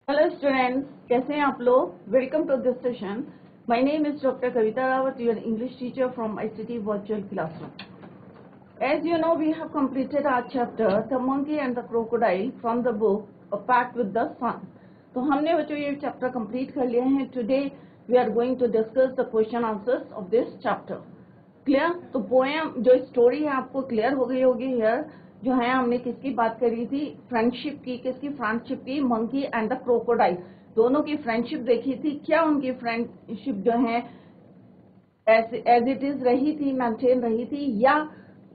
Hello students, कैसे हैं आप लोग। Welcome to this session. My name is doctor Kavita Rawat, your English teacher from ICT virtual classroom. As you know, we have completed our chapter The Monkey and the Crocodile from the book A Pact with the Sun। तो हमने बच्चों ये chapter complete कर लिए हैं। Today we are going to discuss the question answers of this chapter. Clear? तो poem जो story है आपको क्लियर हो गई होगी। हियर जो है हमने किसकी बात करी थी, फ्रेंडशिप की। किसकी फ्रेंडशिप की? मंकी एंड द क्रोकोडाइल, दोनों की फ्रेंडशिप देखी थी। क्या उनकी फ्रेंडशिप जो है एज इट इज रही थी, मेंटेन रही थी, या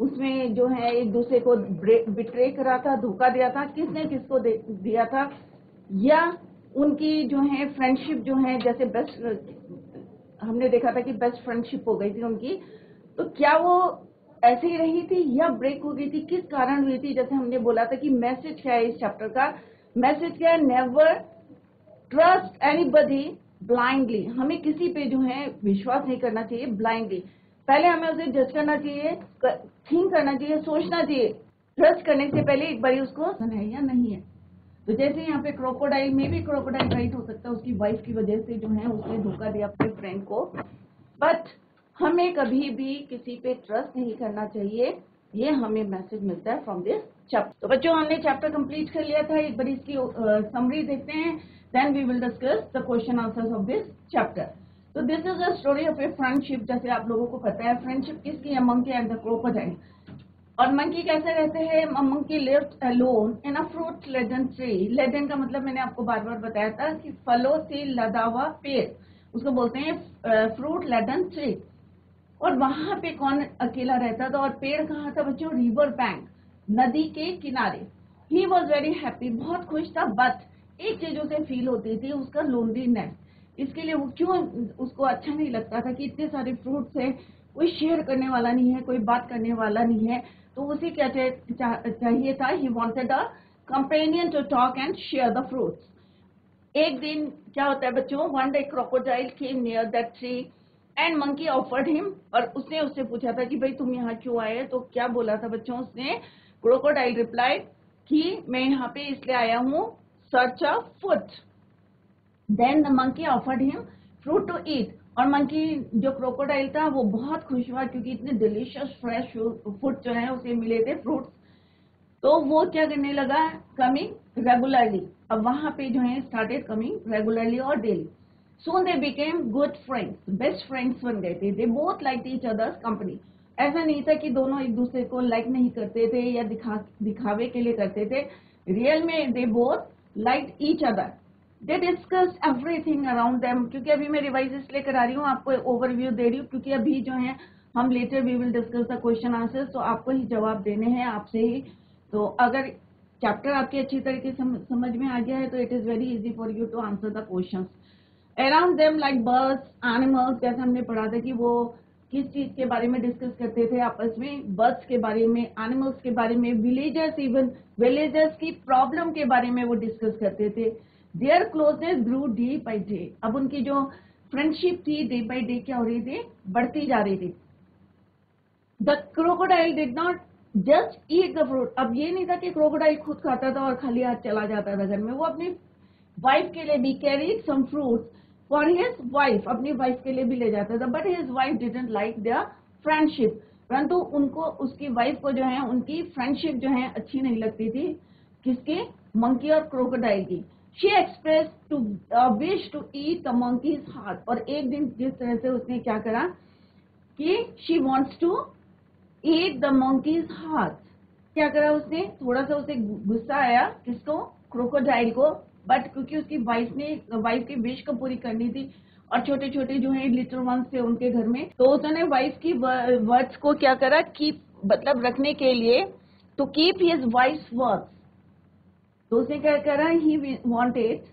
उसमें जो है एक दूसरे को बिट्रे करा था, धोखा दिया था, किसने किसको दिया था, या उनकी जो है फ्रेंडशिप जो है जैसे बेस्ट हमने देखा था कि बेस्ट फ्रेंडशिप हो गई थी उनकी। तो क्या वो ऐसे ही रही थी या ब्रेक हो गई थी, किस कारण हुई थी? जैसे हमने बोला था कि मैसेज क्या है इस चैप्टर का, मैसेज क्या है? Never trust anybody blindly. हमें किसी पे जो है विश्वास नहीं करना चाहिए ब्लाइंडली। पहले हमें उसे जज करना चाहिए, थिंक करना चाहिए, सोचना चाहिए। ट्रस्ट करने से पहले एक बार उसको है या नहीं है। तो जैसे यहाँ पे क्रोकोडाइल में भी क्रोकोडाइल राइट हो सकता है, उसकी वाइफ की वजह से जो है उसने धोखा दिया अपने फ्रेंड को। बट हमें कभी भी किसी पे ट्रस्ट नहीं करना चाहिए। ये हमें मैसेज मिलता है फ्रॉम दिस चैप्टर। तो बच्चों हमने चैप्टर कंप्लीट कर लिया था। एक बार इसकी समरी देखते हैं, then we will discuss the question answers of this chapter. तो this is a story of a friendship. जैसे आप लोगों को पता है फ्रेंडशिप किसकी है? Monkey and the crocodile. और मंकी कैसे रहते हैं? Monkey lived alone in a fruit laden tree. Laden का मतलब मैंने आपको बार बार बताया था कि फलों से लदा हुआ पेड़, उसको बोलते हैं फ्रूट लेडन ट्री। और वहां पे कौन अकेला रहता था? और पेड़ कहाँ था बच्चों? रिवर बैंक, नदी के किनारे। ही वॉज वेरी हैप्पी, बहुत खुश था। बट एक चीज उसे फील होती थी, उसका लोनलीनेस। इसके लिए वो क्यों उसको अच्छा नहीं लगता था कि इतने सारे फ्रूट्स है, कोई शेयर करने वाला नहीं है, कोई बात करने वाला नहीं है। तो उसे क्या चाहिए था? He wanted a companion to talk and share the fruits. एक दिन क्या होता है बच्चों, one day crocodile came near that tree and monkey offered him. और उसने उससे पूछा था कि भाई तुम यहाँ क्यों आए? तो क्या बोला था बच्चों उसने? क्रोकोडाइल रिप्लाइड कि मैं यहाँ पे इसलिए आया हूँ, search a food. Then the monkey offered him fruit to eat. और मंकी जो क्रोकोडाइल था वो बहुत खुश हुआ क्योंकि इतने डिलीशियस फ्रेश फूड जो है उसे मिले थे, फ्रूट्स। तो वो क्या करने लगा? Coming regularly. अब वहां पे जो है स्टार्टेड कमिंग रेगुलरली और daily. Soon they became good friends, best friends बन गए थे। They both like each others company. ऐसा नहीं था कि दोनों एक दूसरे को लाइक नहीं करते थे या दिखावे के लिए करते थे। रियल में दे both like each other. They discuss everything around them. क्योंकि अभी मैं रिवाइज इसलिए करा रही हूँ, आपको ओवरव्यू दे रही हूँ, क्योंकि अभी जो है हम later we will discuss the question answers. तो आपको ही जवाब देने हैं, आपसे ही। तो अगर चैप्टर आपकी अच्छी तरीके से समझ में आ गया है तो it is very easy for you to answer the questions. Around them like birds animals, जैसे हमने पढ़ा था कि वो किस चीज के बारे में डिस्कस करते थे आपस में? बर्ड्स के बारे में, एनिमल्स के बारे में, विलेजर्स, इवन विलेजर्स की प्रॉब्लम के बारे में वो डिस्कस करते थे। Their closeness grew day by day. अब उनकी जो फ्रेंडशिप थी डे बाई डे क्या हो रही थी? बढ़ती जा रही थी। The crocodile did not just eat the fruit. अब ये नहीं था कि क्रोकोडाइल खुद खाता था और खाली हाथ चला जाता था घर में। वो अपनी वाइफ के लिए भी carried some fruits for his wife, अपनी वाइफ के लिए भी ले जाता था। But his wife didn't like their friendship. परंतु उनको, उसकी वाइफ को जो है उनकी फ्रेंडशिप जो है अच्छी नहीं लगती थी। किसकी? मंकी और क्रोकोडाइल की। She express to wish to eat the monkey's heart. और एक दिन जिस तरह से उसने क्या करा कि she wants to eat the monkey's heart, क्या करा उसने? थोड़ा सा उसे गुस्सा आया। किसको? क्रोकोडाइल को। बट क्योंकि उसकी वाइफ की विश को पूरी करनी थी और छोटे छोटे जो है लिटिल वंस थे उनके घर में, तो उसने वाइफ की वर्ड्स को क्या करा? कीप, मतलब रखने के लिए, to keep his wife words. तो उसने क्या करा? He wanted,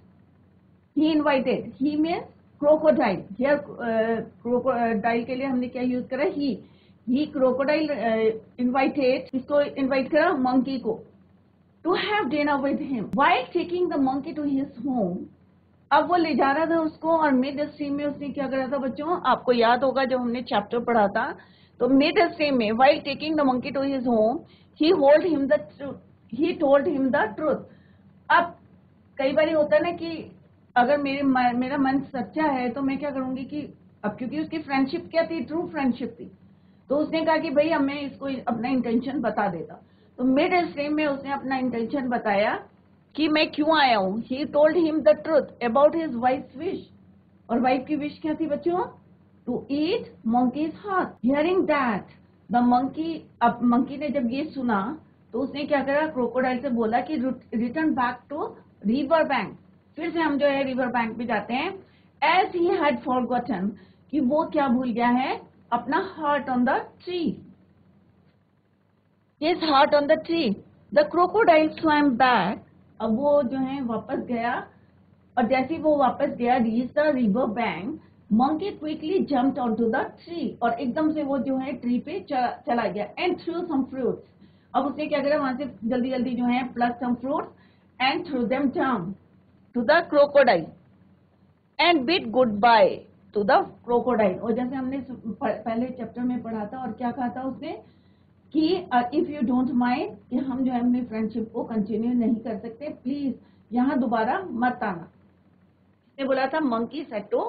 he invited, he means crocodile. Here crocodile के लिए हमने क्या यूज करा? ही क्रोकोडाइल इनवाइटेड, किसको इनवाइट करा? मंकी को, to have dinner with him while taking the monkey to his home. अब वो ले जा रहा था उसको, और मिड स्ट्रीम में उसने क्या करा था बच्चों? आपको याद होगा जब हमने चैप्टर पढ़ा था, तो मिड स्ट्रीम में while taking the monkey to his home he told him the truth. अब कई बार होता है ना कि अगर मेरा मन सच्चा है तो मैं क्या करूंगी कि अब क्योंकि उसकी फ्रेंडशिप क्या थी, ट्रू फ्रेंडशिप थी, तो उसने कहा कि भाई अब मैं इसको अपना इंटेंशन बता देता। तो मिड स्ट्रीम में उसने अपना इंटेंशन बताया कि मैं क्यों आया हूँ। He told him the truth about his wife wish, और वाइफ की विश क्या थी बच्चों? To eat monkey's heart. Hearing that the monkey, अब मंकी ने जब ये सुना तो उसने क्या करा, क्रोकोडाइल से बोला कि return back to river bank. फिर से हम जो है रिवर बैंक पे जाते हैं। एज ही हैड फॉरगॉटन, कि वो क्या भूल गया है, अपना heart on the tree, his heart on the tree. The crocodile swum back, अब वो जो है वापस गया, और जैसे ही वो वापस गया, reach the river bank, monkey quickly jumped onto the tree, और एकदम से वो जो है ट्री पे चला गया। एंड थ्रू सम फ्रूट्स, अब उसने क्या करा, वहां से जल्दी जल्दी जो है plus some fruits and threw them down to the crocodile and bid good bye to the crocodile. और जैसे हमने पहले चैप्टर में पढ़ा था, और क्या कहा था उसने कि इफ यू डोंट माइंड, कि हम जो है अपनी फ्रेंडशिप को कंटिन्यू नहीं कर सकते, प्लीज यहाँ दोबारा मत आना। उसने बोला था मंकी सेड टू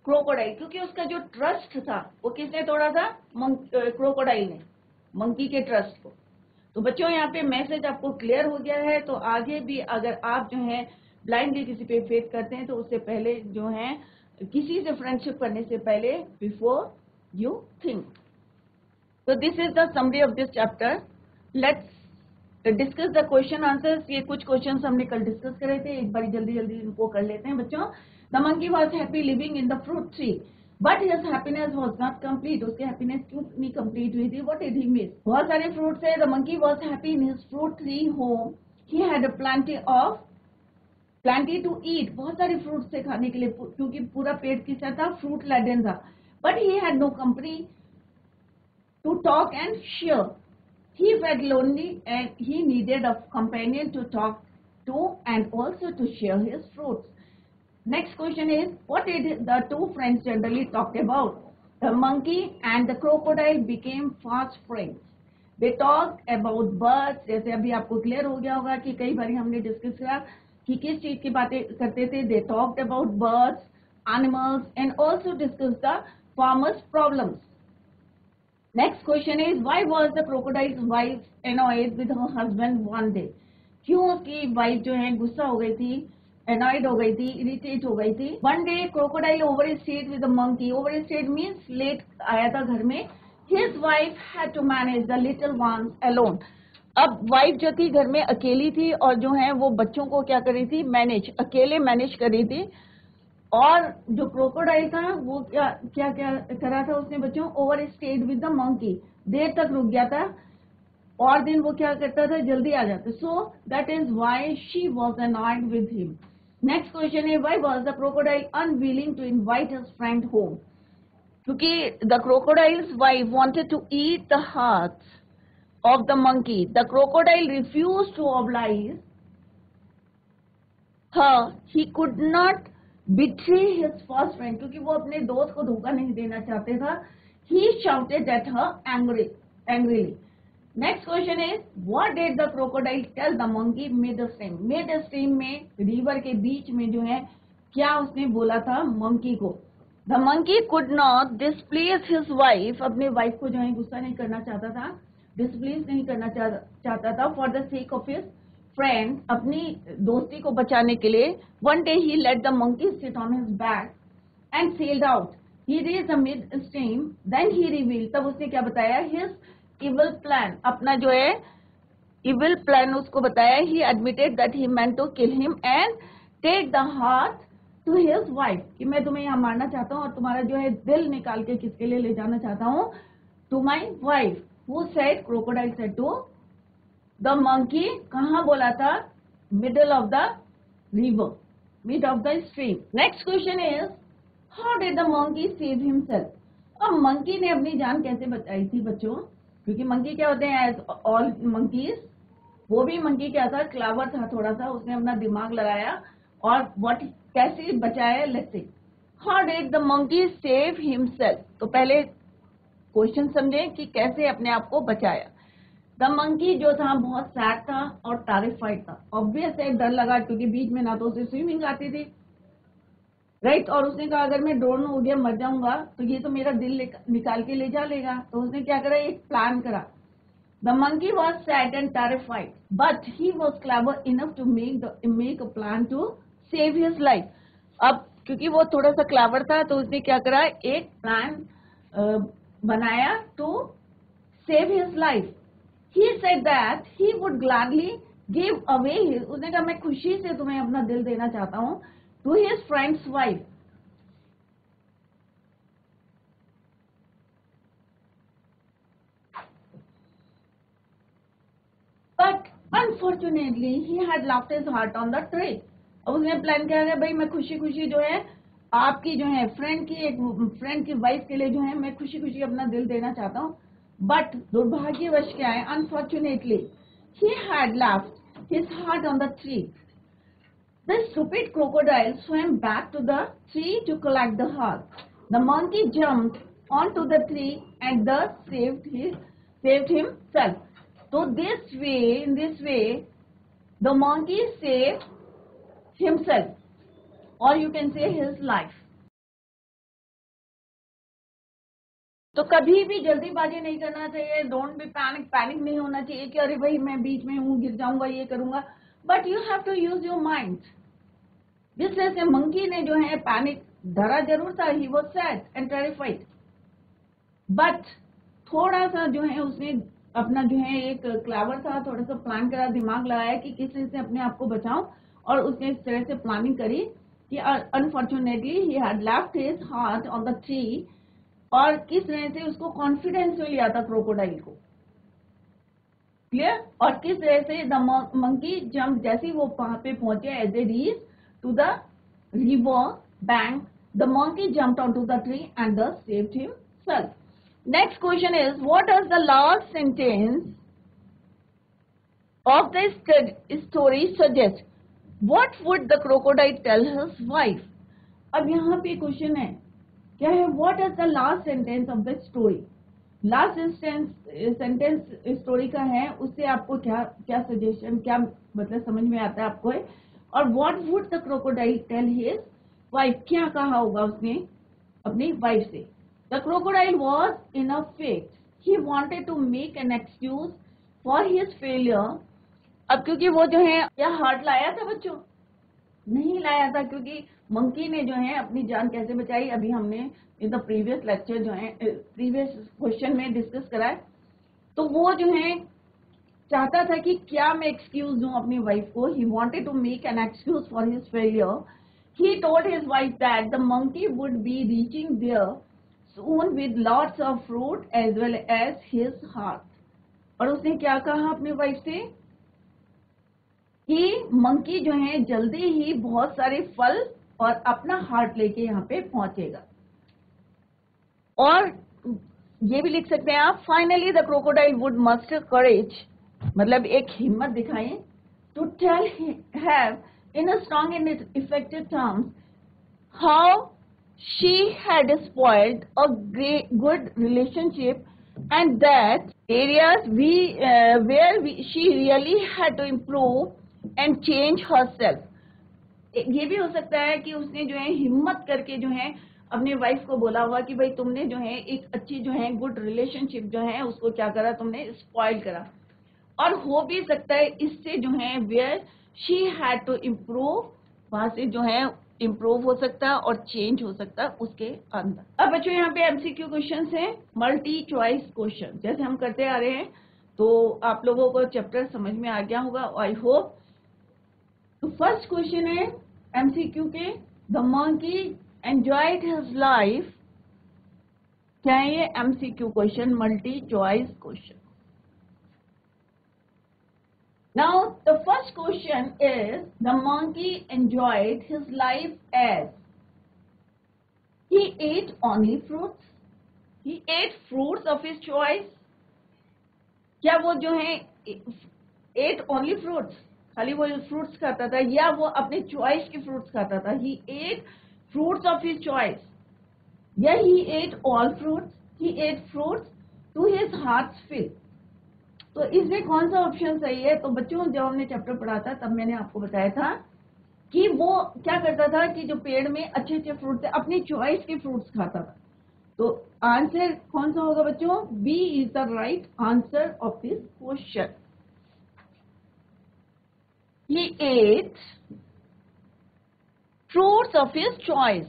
क्रोकोडाइल, क्योंकि उसका जो ट्रस्ट था वो किसने तोड़ा था? क्रोकोडाइल ने मंकी के ट्रस्ट को। तो बच्चों यहाँ पे मैसेज आपको क्लियर हो गया है। तो आगे भी अगर आप जो है ब्लाइंडली किसी पे फेथ करते हैं तो उससे पहले जो है किसी से फ्रेंडशिप करने से पहले बिफोर यू थिंक। तो this is the summary of this chapter. Let's discuss the question answers. ये कुछ क्वेश्चन हमने कल डिस्कस करे थे, एक बार जल्दी जल्दी इनको कर लेते हैं बच्चों। The monkey was happy living in the fruit tree, but his happiness was not complete. उसकी हैप्पीनेस क्यों नहीं कंप्लीट हुई थी? What did he miss? बहुत सारे फ्रूट्स है। The monkey was happy in his fruit tree home, he had plenty to eat. बहुत सारे फ्रूट्स थे खाने के लिए, क्योंकि पूरा पेट किसका था? फ्रूट लैडन था। But he had no company to talk and share. He felt lonely and he needed a companion to talk to and also to share his fruits. Next question is, what did the two friends generally talked about? The monkey and the crocodile became fast friends. They talked about birds. जैसे अभी आपको clear हो गया होगा कि कई बार हमने discuss किया कि किस चीज की बातें करते थे। They talked about birds, animals and also discussed the farmers' problems. Next question is, why was the crocodile's wife annoyed with her husband one day? क्यों उसकी वाइफ जो है गुस्सा हो गई थी, annoyed हो गई थी, irritate हो गई थी? One day crocodile overstayed with the monkey. Overstayed means late आया था घर में. His wife had to manage the little ones alone. अब वाइफ जो थी घर में अकेली थी और जो है वो बच्चों को क्या कर रही थी? अकेले मैनेज कर रही थी। और जो क्रोकोडाइल था वो क्या क्या क्या करा था उसने बच्चों? Overstayed with the monkey, देर तक रुक गया था, और दिन वो क्या करता था? जल्दी आ जाता। So that is why she was annoyed with him. Next question है, why was the crocodile unwilling to invite his friend home? क्योंकि the crocodile's wife wanted to eat the hearts of the monkey, the crocodile refused to oblige her, he could not betray his first friend, क्योंकि वो अपने दोस्त को धोखा नहीं देना चाहते था। He shouted at her angrily. Next question is, what did the crocodile tell the monkey midstream? Midstream में रिवर के बीच में जो है क्या उसने बोला था मंकी को? The monkey could not displease his wife. अपने वाइफ को जो है गुस्सा नहीं करना चाहता था, डिस्प्लीज नहीं करना चाहता था। For the sake of his friend, अपनी दोस्ती को बचाने के लिए, one day he let the monkey sit on his back and sailed out. He reached the midstream, then he revealed, तब उसने क्या बताया? His evil plan, अपना जो है evil plan उसको बताया। He admitted that he meant to kill him and take the heart to his wife, कि मैं तुम्हें यहाँ मारना चाहता हूँ और तुम्हारा जो है दिल निकाल के किसके लिए ले जाना चाहता हूँ? To my wife. Who said? Crocodile said to the monkey. कहाँ बोला था? Middle of the river, mid of the stream. Next question is, how did the monkey save himself? अब मंकी ने अपनी जान कैसे बचाई थी बच्चों? क्योंकि मंकी क्या होते हैं? एज ऑल मंकीज, वो भी मंकी क्या था? क्लावर था थोड़ा सा, उसने अपना दिमाग लगाया और व्हाट कैसे बचाया? Let's see, how did the monkey save himself? तो पहले क्वेश्चन समझें कि कैसे अपने आप को बचाया। द मंकी जो था बहुत सैड था और टेरिफाइड था। ऑब्वियस है, डर लगा, क्योंकि बीच में ना तो उसे स्विमिंग आती थी, राइट। और उसने कहा अगर मैं ड्रोन हो गया मर जाऊंगा तो ये तो मेरा दिल निकाल के ले जा लेगा। तो उसने क्या करा, एक प्लान करा। The monkey was sad and terrified but he was clever enough to make a plan to save his life. अब क्योंकि वो थोड़ा सा क्लेवर था तो उसने क्या करा, एक प्लान बनाया to save his life. He said that he would gladly give away his, उसने कहा मैं खुशी से तुम्हें अपना दिल देना चाहता हूँ, to his friend's wife. But unfortunately he had left his heart on the tree. अब उसने प्लान किया है भाई मैं खुशी खुशी जो है आपकी जो है फ्रेंड की वाइफ के लिए जो है मैं खुशी खुशी अपना दिल देना चाहता हूँ। बट दुर्भाग्यवश क्या है, unfortunately he had left his heart on the tree. The stupid crocodile swam back to the tree to collect the heart. The monkey jumped onto the tree and thus saved himself. So in this way, the monkey saved himself, or you can say his life. तो कभी भी जल्दीबाजी नहीं करना चाहिए, don't be panic नहीं होना चाहिए कि अरे भाई मैं बीच में हूँ गिर जाऊंगा ये करूंगा, but you have to use your mind. जिस तरह से मंकी ने जो है पैनिक डरा जरूर था, he was sad and terrified, but थोड़ा सा जो है उसने अपना जो है एक क्लेवर था, थोड़ा सा प्लान करा, दिमाग लगाया कि किस तरह से अपने आप को बचाऊं, और उसने इस तरह से प्लानिंग करी कि unfortunately he had left his heart on the tree. और किस तरह से उसको कॉन्फिडेंस में लिया था क्रोकोडाइल को, क्लियर। और किस तरह से द मंकी जंप, जैसे वो वहां पे पहुंचे as a reach to the river bank, the monkey jumped onto the tree and thus saved himself. Next question is, what does the last sentence of the story suggest? What would the crocodile tell his wife? अब यहाँ पे question है, क्या है, what is the last sentence of the story? Last sentence story का है, उससे आपको क्या सजेशन, क्या मतलब समझ में आता है आपको है? और what would the crocodile tell his wife, क्या कहा होगा उसने अपनी वाइफ से? The crocodile was in a fate, he wanted to make an excuse for his failure. अब क्योंकि वो जो है क्या हार्ट लाया था बच्चों? नहीं लाया था, क्योंकि मंकी ने जो है अपनी जान कैसे बचाई, अभी हमने इन द प्रीवियस लेक्चर जो है प्रीवियस क्वेश्चन में डिस्कस करा है। तो वो जो है चाहता था कि क्या मैं एक्सक्यूज दूं अपनी वाइफ को, he wanted to make an excuse for his failure. He told his wife that the monkey would be reaching there soon with lots of fruit as well as his heart. और उसने क्या कहा अपनी wife से कि monkey जो है जल्दी ही बहुत सारे फल और अपना हार्ट लेके यहाँ पे पहुंचेगा। और ये भी लिख सकते हैं आप, finally the crocodile would muster courage, मतलब एक हिम्मत दिखाएं, to tell have in a strong and effective terms how she had spoiled a good relationship and that areas where she really had to improve and change herself. ये भी हो सकता है कि उसने जो है हिम्मत करके जो है अपने वाइफ को बोला हुआ कि भाई तुमने जो है एक अच्छी जो है गुड रिलेशनशिप जो है उसको क्या करा, तुमने स्पॉइल करा। और हो भी सकता है इससे जो है where she had to improve, वहां से जो है इम्प्रूव हो सकता है और चेंज हो सकता है उसके अंदर। अब बच्चों यहाँ पे एमसीक्यू क्वेश्चन है, मल्टी चॉइस क्वेश्चन जैसे हम करते आ रहे हैं, तो आप लोगों को चैप्टर समझ में आ गया होगा आई होप। तो फर्स्ट क्वेश्चन है एमसीक्यू के, the monkey enjoyed his life. क्या है ये? MCQ question, multi choice question. Now the first question is, the monkey enjoyed his life as he ate only fruits, he ate fruits of his choice। क्या वो जो है ate only fruits, खाली वो fruits खाता था, या वो अपने चॉइस के फ्रूट्स खाता था? he ate fruits of his choice, या he ate all fruits, he ate fruits to his heart's fill। तो इसमें कौन सा ऑप्शन सही है? तो बच्चों जब हमने चैप्टर पढ़ा था तब मैंने आपको बताया था कि वो क्या करता था कि जो पेड़ में अच्छे अच्छे फ्रूट थे अपनी चॉइस के फ्रूट्स खाता था। तो आंसर कौन सा होगा बच्चों? B is the right answer of this question. He ate fruits of his choice.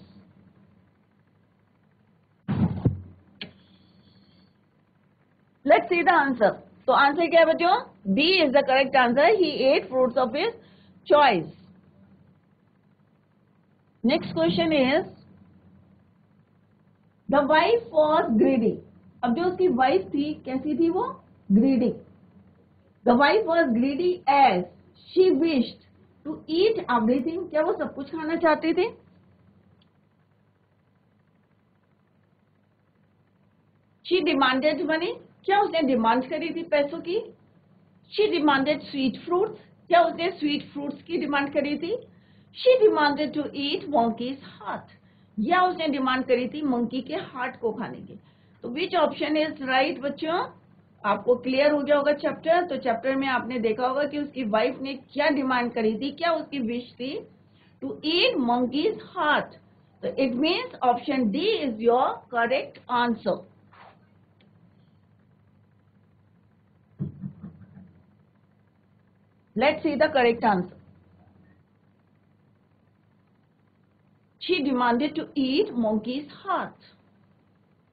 Let's see the answer. तो आंसर क्या है बच्चों? B is the correct answer. He ate fruits of his choice. Next question is the wife was greedy. अब जो उसकी wife थी कैसी थी? वो greedy. The wife was greedy as she wished to eat everything. क्या वो सब कुछ खाना चाहती थी? She demanded money. क्या उसने डिमांड करी थी पैसों की? She demanded sweet fruits. क्या उसने स्वीट फ्रूट्स की डिमांड करी थी? She demanded to eat monkey's heart. या उसने डिमांड करी थी मंकी के हार्ट को खाने की। तो विच ऑप्शन इज राइट बच्चों? आपको क्लियर हो गया होगा चैप्टर। तो चैप्टर में आपने देखा होगा कि उसकी वाइफ ने क्या डिमांड करी थी, क्या उसकी विश थी? To eat monkey's heart. तो it means option D is your correct answer. Let's see the correct answer. She demanded to eat monkey's heart.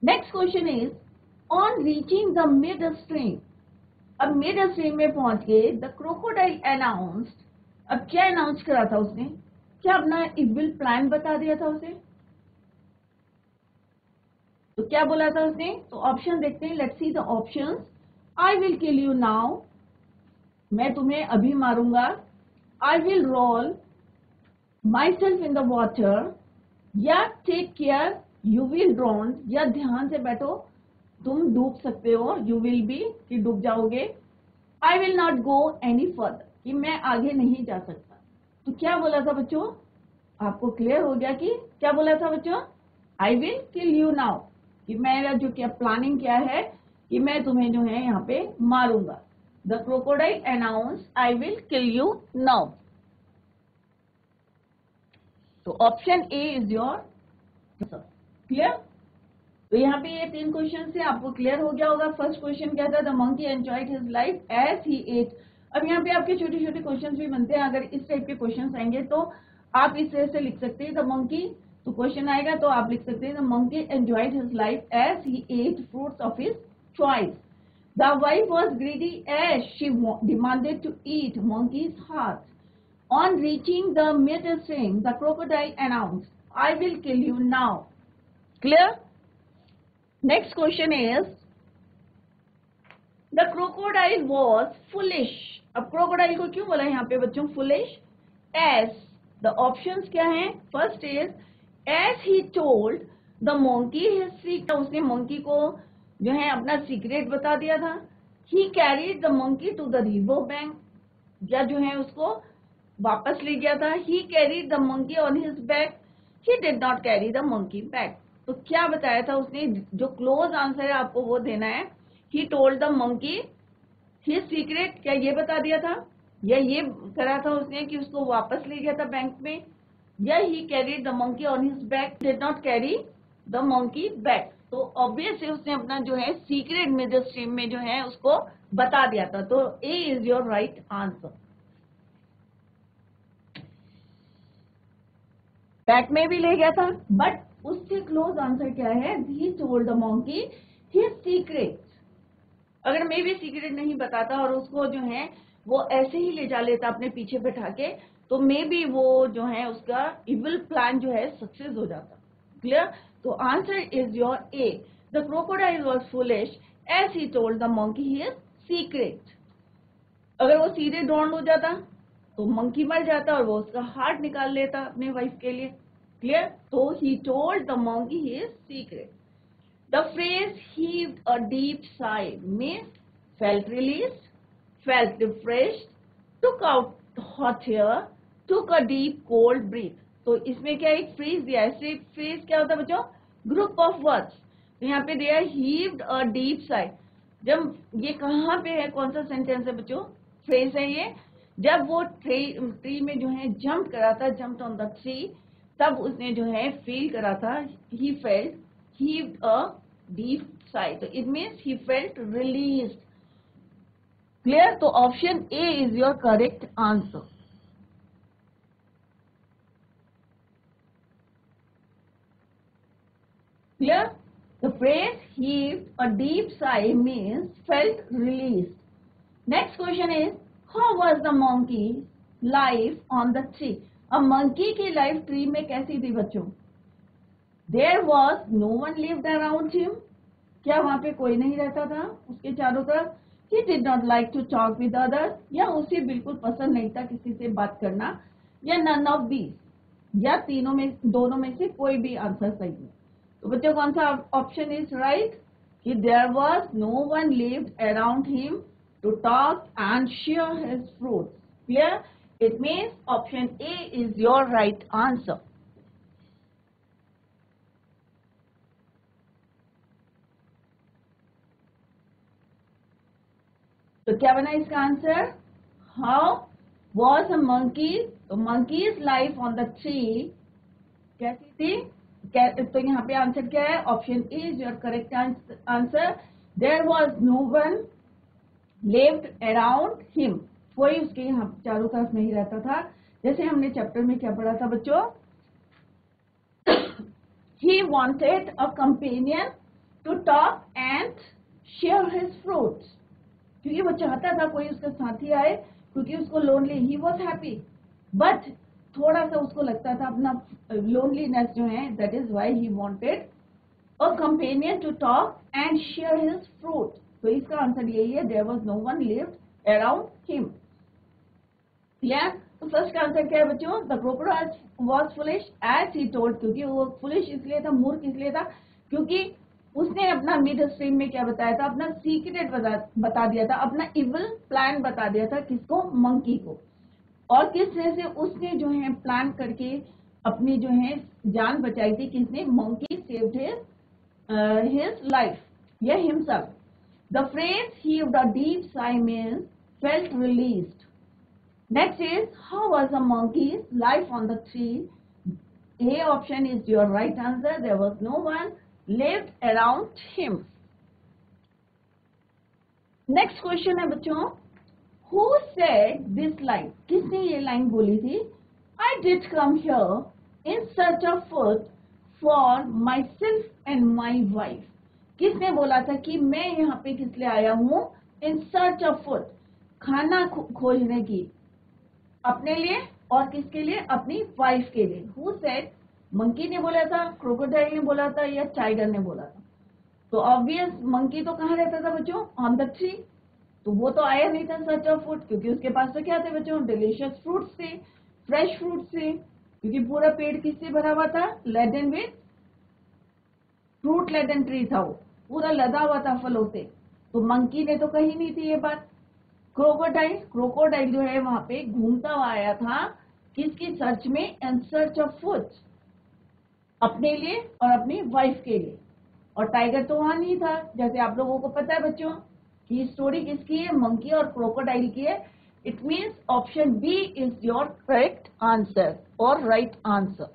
Next question is, on reaching the midstream, अब midstream में पहुंच गए, the crocodile announced, अब क्या announce करा था उसने? क्या अपना evil plan बता दिया था उसे? तो क्या बोला था उसने? तो ऑप्शन देखते हैं। Let's see the options. I will kill you now. मैं तुम्हें अभी मारूंगा। I will roll myself in the water, या take care you will drown, या ध्यान से बैठो तुम डूब सकते हो, यू विल बी कि डूब जाओगे। I will not go any further, कि मैं आगे नहीं जा सकता। तो क्या बोला था बच्चों? आपको क्लियर हो गया कि क्या बोला था बच्चों? आई विल किल यू नाउ, कि मेरा जो क्या प्लानिंग क्या है कि मैं तुम्हें जो है यहाँ पे मारूंगा। The crocodile announce I will kill you now. तो option A is your clear. तो यहाँ पे ये 3 क्वेश्चन से आपको क्लियर हो गया होगा। फर्स्ट क्वेश्चन क्या था? The monkey enjoyed his life as he ate. अब यहाँ पे आपके छोटे छोटे क्वेश्चन भी बनते हैं। अगर इस टाइप के क्वेश्चन आएंगे तो आप इस तरह से लिख सकते हैं द मंकी। तो क्वेश्चन आएगा तो आप लिख सकते हैं the monkey enjoyed his life as he ate fruits of his choice. The wife was greedy as she demanded to eat monkey's heart. On reaching the midstream, the crocodile announced, I will kill you now. Clear? Next question is, the crocodile was foolish. अब crocodile को क्यों बोला यहाँ पे बच्चों foolish? As the options क्या हैं? First is, as he told the monkey his secret. उसने monkey को जो है अपना secret बता दिया था। He carried the monkey to the river bank. या जो है उसको वापस ले गया था। He carried the monkey on his back. He did not carry the monkey back. तो क्या बताया था उसने? जो क्लोज आंसर है आपको वो देना है। He told the monkey his secret, क्या ये बता दिया था, या ये करा था उसने कि उसको वापस ले गया था बैंक में, या he carried the monkey on his back, did not carry the monkey back. तो ऑब्वियसली उसने अपना जो है सीक्रेट मिड स्ट्रीम में जो है उसको बता दिया था। तो A is your right answer. Back में भी ले गया था, बट उससे क्लोज आंसर क्या है? ही told the monkey his secret. अगर मैं भी सीक्रेट नहीं बताता और उसको जो है वो ऐसे ही ले जा लेता अपने पीछे बैठा के, तो मे बी वो जो है उसका इविल प्लान जो है सक्सेस हो जाता। क्लियर? तो answer is your A. The crocodile was foolish as he told the monkey his secret. अगर वो सीधे ड्रोन हो जाता तो मंकी मर जाता और वो उसका हार्ट निकाल लेता अपने वाइफ के लिए। क्लियर? तो ही told the monkey his secret. The phrase heaved a deep sigh means felt released, felt refreshed, took out hot air, took a deep cold breath. तो इसमें क्या एक फ्रेज दिया है। फ्रेज क्या होता है बच्चों? Group of words. तो यहाँ पे दिया heaved a deep sigh, जब ये कहाँ पे है, कौन सा सेंटेंस है बच्चों, फ्रेज है ये। जब वो ट्री में जो है जंप करा था, जंप ऑन द ट्री, तब उसने जो है फील करा था, he felt heaved a deep side, तो it means he felt released. Clear? तो option A is your correct answer. Clear? The phrase heaved a deep sigh means felt released. Next question is, how was the monkey's life on the tree? अब monkey की life tree में कैसी थी बच्चों? There was no one lived around him. क्या वहां पे कोई नहीं रहता था उसके चारों तरफ? He did not like to talk with others. या उसे बिल्कुल पसंद नहीं था किसी से बात करना, या none of these, या तीनों में, दोनों में से कोई भी आंसर सही है। तो बच्चों कौन सा ऑप्शन इज राइट, कि there was no one lived around him to talk and share his fruits. Clear? It means option A is your right answer. तो क्या बना इसका answer? How was a monkey, तो monkey's life on the tree कैसी थी? तो यहाँ पे आंसर क्या है? Option A is your correct answer. There was no one lived around him, कोई उसके यहाँ चारों तरफ नहीं रहता था। जैसे हमने चैप्टर में क्या पढ़ा था बच्चों, he wanted a companion to talk and share his fruits, क्योंकि वो चाहता था कोई उसका साथी आए, क्योंकि उसको lonely, he was happy but थोड़ा सा उसको लगता था अपना लोनलीनेस जो है, that is why he wanted a companion to talk and share his fruit. तो इसका आंसर यही है, there was no one lived around him. Clear? तो फर्स्ट का आंसर क्या है बच्चों? The crocodile was foolish as he told, क्योंकि वो फुलिश इसलिए था, मूर्ख इसलिए था, क्योंकि उसने अपना मिड स्ट्रीम में क्या बताया था, अपना सीक्रेट बता दिया था, अपना इविल प्लान बता दिया था, किसको? मंकी को। और किस तरह से उसने जो है प्लान करके अपनी जो है जान बचाई थी, किसने? Monkey saved his life, yeah, himself. The phrase heaved a deep sigh means felt released. Next is, how was the monkey's life on the tree? A option is your right answer. There was no one lived around him. Next question है बच्चों, who said this line? किसने ये line बोली थी? I did come here in search of food for myself and my wife. किसने बोला था कि मैं यहाँ पे किस लिए आया हूँ? In search of food, खाना खोजने की, अपने लिए और किसके लिए? अपनी वाइफ के लिए। Who said? मंकी ने बोला था, क्रोकोडाइल ने बोला था, या टाइगर ने बोला था? तो ऑब्वियस मंकी तो कहाँ रहता था बच्चों? On the tree. तो वो तो आया नहीं था सर्च ऑफ फूड, क्योंकि उसके पास तो क्या थे बच्चों? डिलीशियस फ्रूट्स थे, फ्रेश फ्रूट्स थे, क्योंकि पूरा पेड़ किससे भरा हुआ था? Laden with fruit, laden tree था, वो पूरा लदा हुआ था फलों से। तो मंकी ने तो कही नहीं थी ये बात। क्रोकोडाइल जो है वहां पे घूमता हुआ आया था, किसकी सर्च में? इन सर्च ऑफ फूड, अपने लिए और अपनी वाइफ के लिए। और टाइगर तो वहां नहीं था। जैसे आप लोगों को पता है बच्चों कि स्टोरी किसकी है? मंकी और क्रोकोडाइल की है। It means option B is your correct answer और राइट आंसर।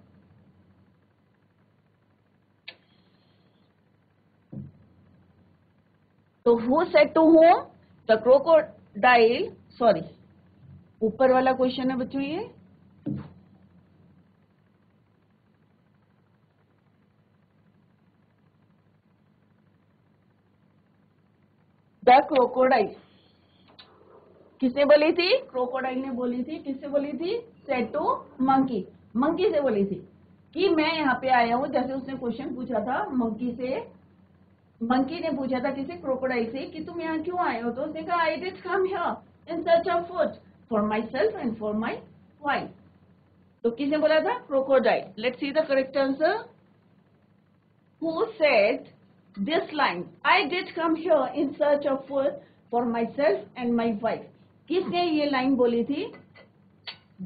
तो who said to whom? The crocodile, sorry ऊपर वाला क्वेश्चन है बच्चों ये। द क्रोकोडाइल किसने बोली थी? क्रोकोडाइल ने बोली थी। किससे बोली थी? सेड टू मंकी, मंकी से बोली थी कि मैं यहाँ पे आया हूँ। जैसे उसने क्वेश्चन पूछा था मंकी से, मंकी ने पूछा था किसे? क्रोकोडाइल से, कि तुम यहाँ क्यों आए हो? तो उसने कहा, I did come here in search of food for my self and for my wife. तो किसने बोला था? Crocodile. Let's see the correct answer. Who said this line, I did come here in search of food for my self and my wife? किसने ये line बोली थी?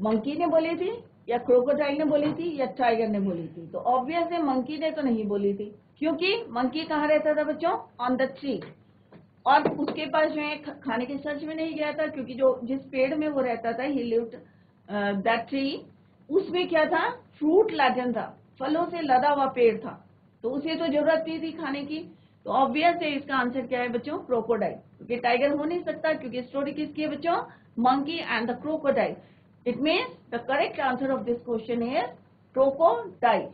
Monkey ने बोली थी, या क्रोकोडाइल ने बोली थी, या टाइगर ने बोली थी? तो ऑब्वियस है मंकी ने तो नहीं बोली थी, क्योंकि मंकी कहाँ रहता था बच्चों? On the tree. और उसके पास जो है खाने के सर्च में नहीं गया था, क्योंकि जो जिस पेड़ में वो रहता था, ही लिव्ड दैट ट्री, उसमें क्या था, फ्रूट लाजन था, फलों से लदा हुआ पेड़ था, तो उसे तो जरूरत नहीं थी खाने की। तो ऑब्वियस है इसका आंसर क्या है बच्चों, क्रोकोडाइल, क्योंकि टाइगर हो नहीं सकता, क्योंकि स्टोरी किसकी है बच्चों, monkey and the crocodile. It means the correct answer of this question is crocodile.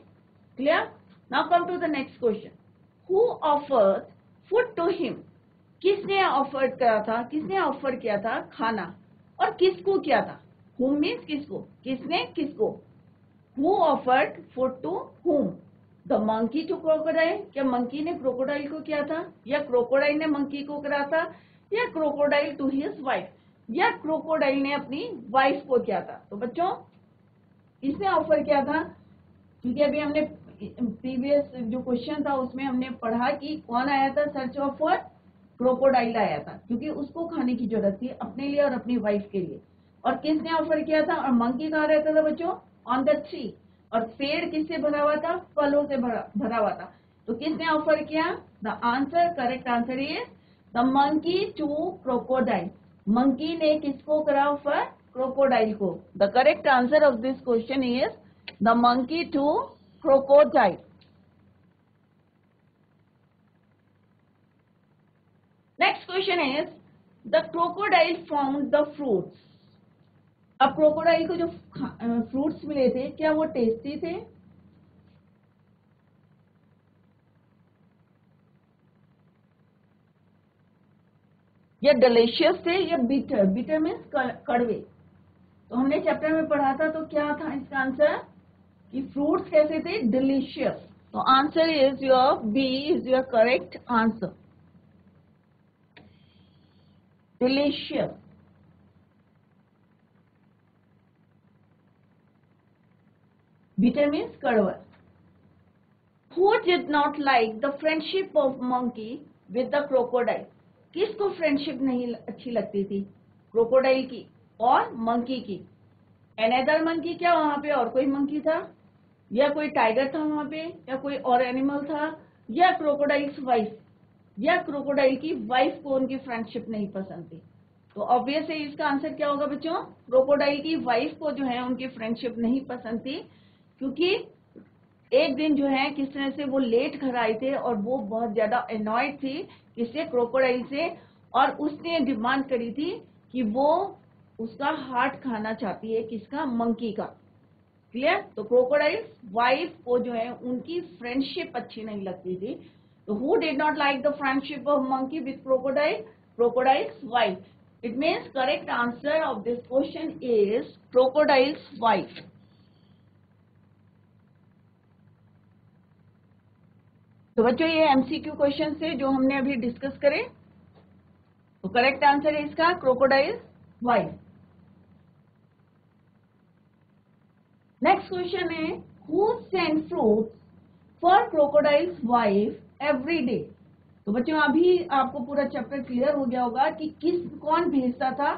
Clear? Now come to the next question. Who offered food to him? किसने ऑफर करा था, किसने ऑफर किया था खाना, और किसको किया था? हुम मीन्स किसको, किसने किसको। Who offered food to whom? The monkey to crocodile, क्या मंकी ने क्रोकोडाइल को किया था, या क्रोकोडाइल ने मंकी को करा था, या क्रोकोडाइल टू हिज वाइफ, या क्रोकोडाइल ने अपनी वाइफ को किया था? तो बच्चों किसने ऑफर किया था? क्योंकि अभी हमने प्रीवियस जो क्वेश्चन था उसमें हमने पढ़ा कि कौन आया था सर्च ऑफ फॉर, क्रोकोडाइल आया था, क्योंकि उसको खाने की जरूरत थी अपने लिए और अपनी वाइफ के लिए। और किसने ऑफर किया था? और मंकी कहाँ रहता था बच्चों? On the tree. और पेड़ किससे भरा हुआ था? फलों से भरा हुआ था। तो किसने ऑफर किया? The answer, correct answer is the monkey to crocodile. Monkey ने किसको करा ऑफर? क्रोकोडाइल को। The correct answer of this question is the monkey to crocodile. Next question is the crocodile found the fruits. अब crocodile को जो fruits मिले थे, क्या वो टेस्टी थे? या डिलीशियस थे, या बिटर? बिटर मीन्स कड़वे। तो हमने चैप्टर में पढ़ा था, तो क्या था इसका आंसर कि फ्रूट्स कैसे थे? डिलीशियस। तो answer is your B is your correct answer, delicious. Bitter means कड़वा। Who did not like the friendship of monkey with the crocodile? किसको फ्रेंडशिप नहीं अच्छी लगती थी? क्रोकोडाइल की और मंकी की। अनदर मंकी, क्या वहां पे और कोई मंकी था, या कोई टाइगर था वहां पे, या कोई और एनिमल था, या क्रोकोडाइल्स वाइफ, या क्रोकोडाइल की वाइफ को उनकी फ्रेंडशिप नहीं पसंद थी? तो ऑब्वियस है इसका आंसर क्या होगा बच्चों, क्रोकोडाइल की वाइफ को जो है उनकी फ्रेंडशिप नहीं पसंद थी, क्योंकि एक दिन जो है किस तरह से वो लेट घर आए थे और वो बहुत ज्यादा अनॉयड थी किससे, क्रोकोडाइल से, और उसने डिमांड करी थी कि वो उसका हार्ट खाना चाहती है, किसका, मंकी का। क्लियर? तो क्रोकोडाइल वाइफ को जो है उनकी फ्रेंडशिप अच्छी नहीं लगती थी। तो who did not like the friendship of monkey with crocodile? Crocodiles wife. It means correct answer of this question is crocodiles wife. तो बच्चों ये एमसीक्यू क्वेश्चन से जो हमने अभी डिस्कस करे, तो करेक्ट आंसर है इसका क्रोकोडाइल वाइफ। नेक्स्ट क्वेश्चन है who send fruits for crocodiles wife every day? तो बच्चों अभी आपको पूरा चैप्टर क्लियर हो गया होगा कि कौन भेजता था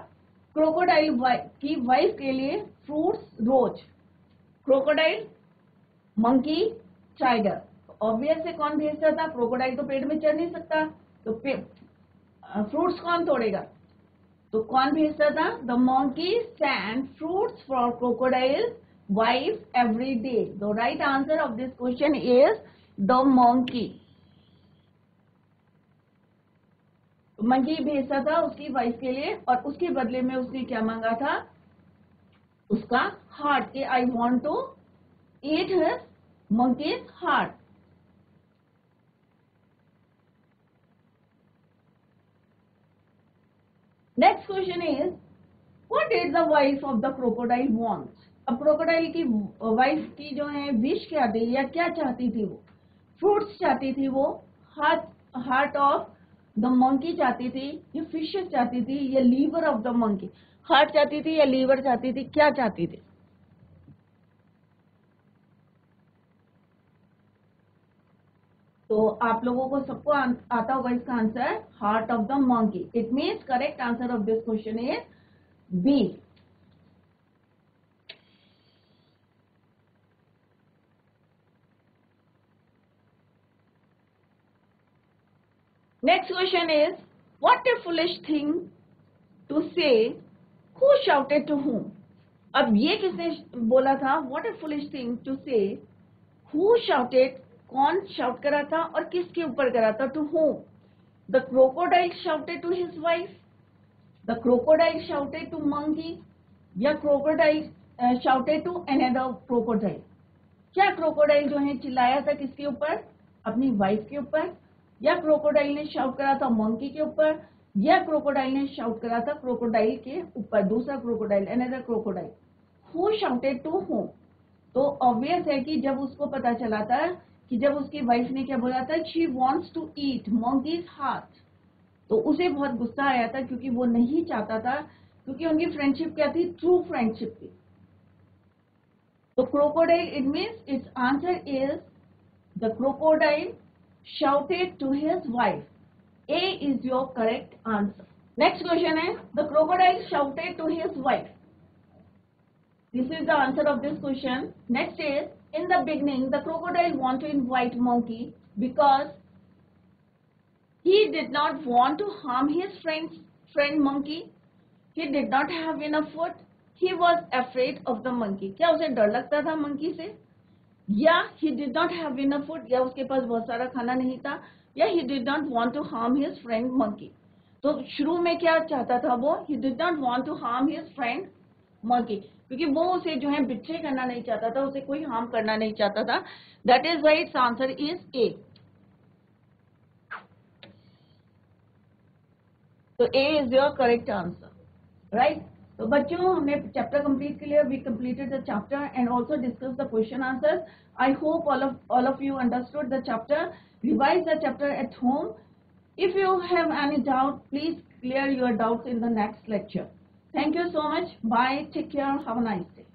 क्रोकोडाइल की वाइफ के लिए फ्रूट्स रोज। Crocodile, monkey, tiger. ऑब्वियस है कौन भेजता था, क्रोकोडाइल तो पेड़ में चढ़ नहीं सकता, तो फ्रूट्स कौन तोड़ेगा? तो कौन भेजता था? The monkey send fruits for crocodile wife every day. The right answer of this question is the monkey. Monkey भेजता था उसकी वाइफ के लिए, और उसके बदले में उसने क्या मांगा था? उसका हार्ट, के I want to eat his monkey's heart. Next question is what did the wife of the crocodile wants? अब क्रोकोडाइल की वाइफ की जो है विश क्या थी, या क्या चाहती थी वो? फ्रूट्स चाहती थी वो, हार्ट ऑफ द मंकी चाहती थी, या फिशेस चाहती थी, या liver of the monkey? Heart चाहती थी या लीवर चाहती थी, क्या चाहती थी? तो आप लोगों को सबको आता होगा इसका answer, heart of the monkey. It means correct answer of this question is B. Next question is What a foolish thing to say. Who shouted to whom? अब ये किसने बोला था? What a foolish thing to say. Who shouted? कौन shout करा था और किसके ऊपर करा था? To whom? The crocodile shouted to his wife. The crocodile shouted to monkey. या crocodile shouted to another crocodile. क्या क्रोकोडाइल जो है चिल्लाया था किसके ऊपर? अपनी वाइफ के ऊपर? या क्रोकोडाइल ने शाउट करा था मंकी के ऊपर? या क्रोकोडाइल ने शाउट करा था क्रोकोडाइल के ऊपर, दूसरा crocodile, another crocodile? Who shouted to whom? तो ऑब्वियस है कि जब उसको पता चला था कि जब उसकी वाइफ ने क्या बोला था, she wants to eat monkey's heart, तो उसे बहुत गुस्सा आया था, क्योंकि वो नहीं चाहता था, क्योंकि उनकी फ्रेंडशिप क्या थी? ट्रू फ्रेंडशिप थी. तो crocodile, it means its answer is the crocodile shouted to his wife. A is your correct answer. Next question है, the crocodile shouted to his wife. This is the answer of this question. Next is, in the beginning, the crocodile wanted to invite monkey because he did not want to harm his friend monkey. He did not have enough food. He was afraid of the monkey. क्या उसे डर लगता था monkey से? या he did not have enough food, या उसके पास बहुत सारा खाना नहीं था, या he did not want to harm his friend monkey. तो शुरू में क्या चाहता था वो? He did not want to harm his friend monkey, क्योंकि वो उसे जो है बिट्रे करना नहीं चाहता था, उसे कोई हार्म करना नहीं चाहता था. That is why its answer is A. So A is your correct answer, right? तो बच्चों, हमने चैप्टर कंप्लीट के लिए we completed the chapter and also discuss the question answers. I hope all of you understood the chapter. Revise the chapter at home. If you have any doubt, please clear your doubts in the next lecture. Thank you so much. Bye. Take care. Have a nice day.